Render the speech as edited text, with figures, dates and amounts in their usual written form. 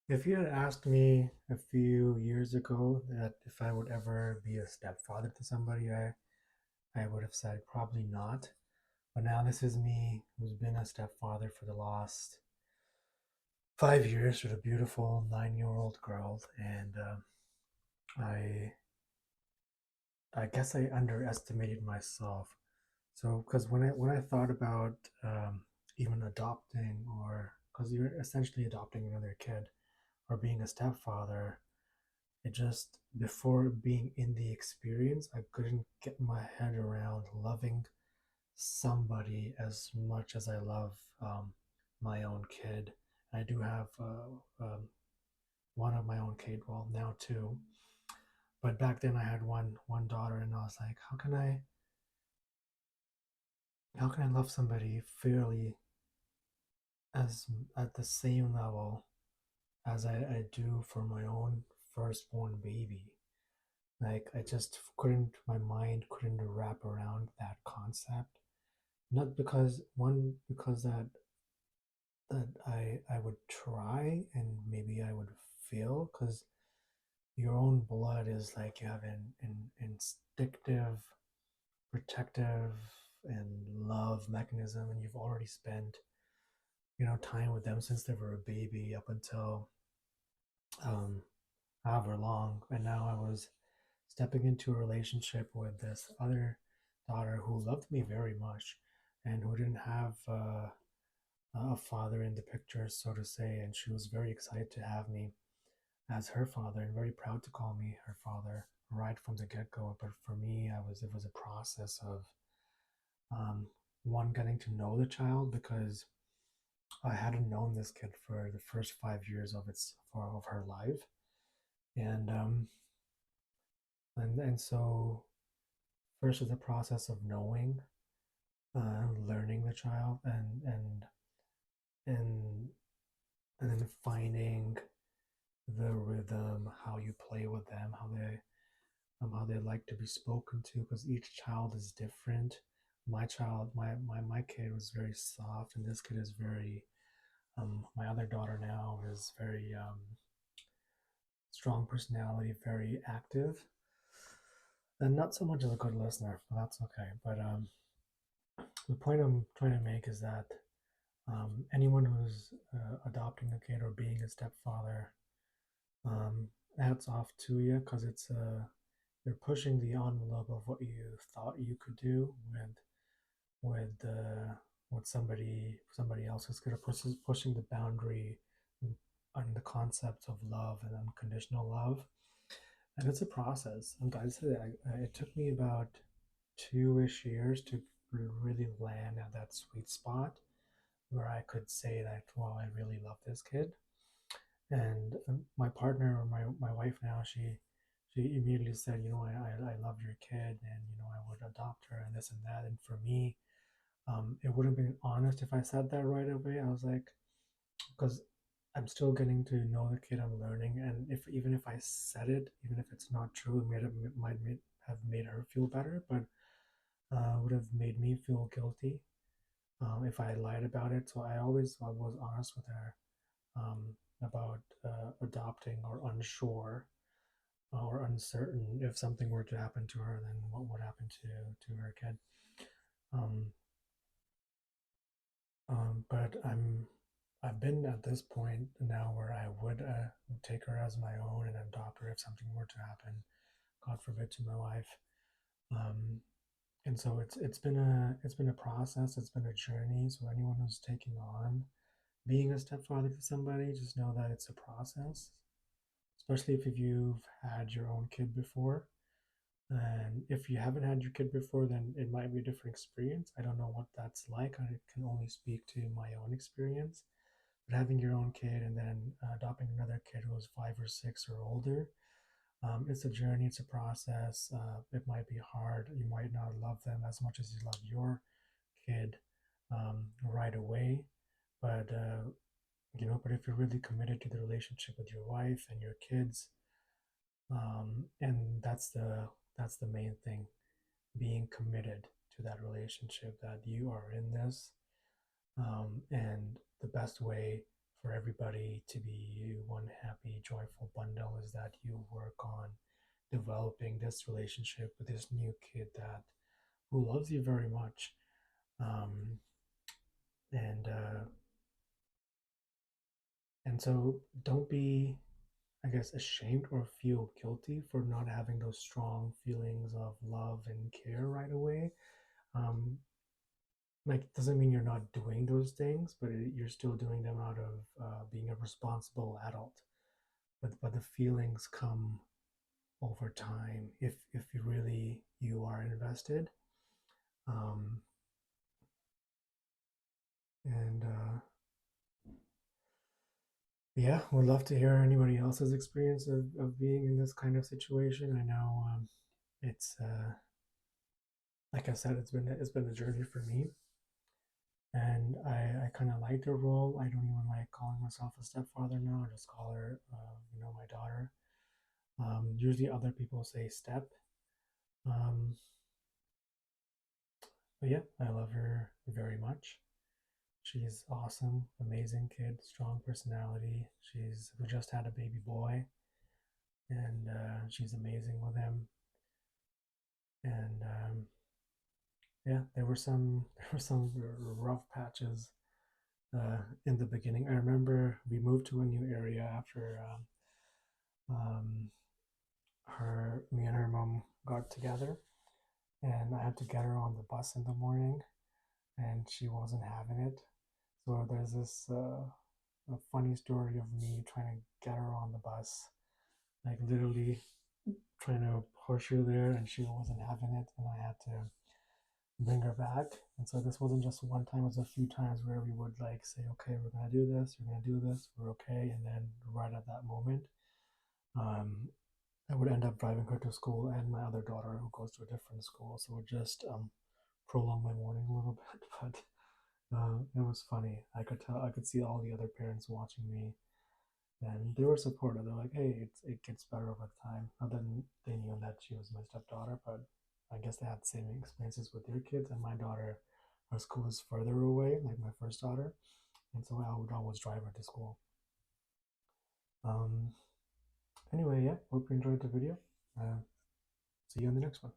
If you had asked me a few years ago that if I would ever be a stepfather to somebody, I would have said probably not. But now this is me who's been a stepfather for the last 5 years with a beautiful 9-year-old girl, and I I guess I underestimated myself. So because when I thought about even adopting, or because you're essentially adopting another kid or being a stepfather, it just, before being in the experience, I couldn't get my head around loving somebody as much as I love my own kid. I do have one of my own kid, well, now two. But back then I had one daughter, and I was like, how can I love somebody fairly as at the same level as I do for my own firstborn baby? Like, I just couldn't, my mind couldn't wrap around that concept. Not because one, because that I would try and maybe I would fail, because your own blood is like you have an instinctive, protective, and love mechanism, and you've already spent time with them since they were a baby up until um, however long. And now I was stepping into a relationship with this other daughter who loved me very much and who didn't have a father in the picture, so to say. And she was very excited to have me as her father and very proud to call me her father right from the get go. But for me, it was a process of um, one, getting to know the child, because I hadn't known this kid for the first 5 years of her life, and so first is the process of knowing, learning the child, and and then finding the rhythm, how you play with them, how they like to be spoken to, because each child is different. My kid was very soft, and this kid is very. My other daughter now is very strong personality, very active, and not so much as a good listener, but that's okay. But the point I'm trying to make is that anyone who's adopting a kid or being a stepfather, um, hats off to you, because you're pushing the envelope of what you thought you could do with somebody else who's gonna pushing the boundary on the concept of love and unconditional love. And it's a process. And I say that it took me about 2-ish years to really land at that sweet spot where I could say that, well, I really love this kid. And my partner, or my wife now, she immediately said, I love your kid, and I would adopt her, and this and that. And for me, it would have been honest if I said that right away. I was like, because I'm still getting to know the kid, I'm learning, and if even if I said it, even if it's not true, have made her feel better, but would have made me feel guilty if I lied about it. So I was honest with her about adopting, or unsure or uncertain if something were to happen to her, then what would happen to her kid. Um, but I've been at this point now where I would take her as my own and adopt her if something were to happen, God forbid, to my wife. Um, and so it's been a process. It's been a journey. So anyone who's taking on being a stepfather to somebody, just know that it's a process. Especially if you've had your own kid before. And if you haven't had your kid before, then it might be a different experience. I don't know what that's like. I can only speak to my own experience. But having your own kid and then adopting another kid who is 5 or 6 or older, it's a journey, it's a process. It might be hard. You might not love them as much as you love your kid right away. But, but if you're really committed to the relationship with your wife and your kids, and that's the main thing, being committed to that relationship, that you are in this, and the best way for everybody to be one happy, joyful bundle is that you work on developing this relationship with this new kid that who loves you very much. Um, and and so don't be, I guess, ashamed or feel guilty for not having those strong feelings of love and care right away. Um, like it doesn't mean you're not doing those things, but you're still doing them out of being a responsible adult. But the feelings come over time if you really you are invested. Um, and yeah, would love to hear anybody else's experience of being in this kind of situation. I know it's like I said, it's been a journey for me, and I kind of like the role. I don't even like calling myself a stepfather now. I just call her, my daughter. Usually, other people say step. Um, but yeah, I love her very much. She's awesome, amazing kid, strong personality. We just had a baby boy, and she's amazing with him. And yeah, there were some rough patches in the beginning. I remember we moved to a new area after um, me and her mom got together, and I had to get her on the bus in the morning, and she wasn't having it. So there's this a funny story of me trying to get her on the bus, like literally trying to push her there, and she wasn't having it, and I had to bring her back. And so this wasn't just one time; it was a few times where we would like say, "Okay, we're gonna do this. We're gonna do this. We're okay." And then right at that moment, um, I would end up driving her to school and my other daughter who goes to a different school. So it would just prolong my morning a little bit, but it was funny. I could see all the other parents watching me, and they were supportive. They're like, "Hey, it gets better over time." Not that they knew that she was my stepdaughter, but I guess they had the same experiences with their kids. And my daughter, her school is further away, like my first daughter, and so I would always drive her to school. Um, anyway, yeah, hope you enjoyed the video. See you on the next one.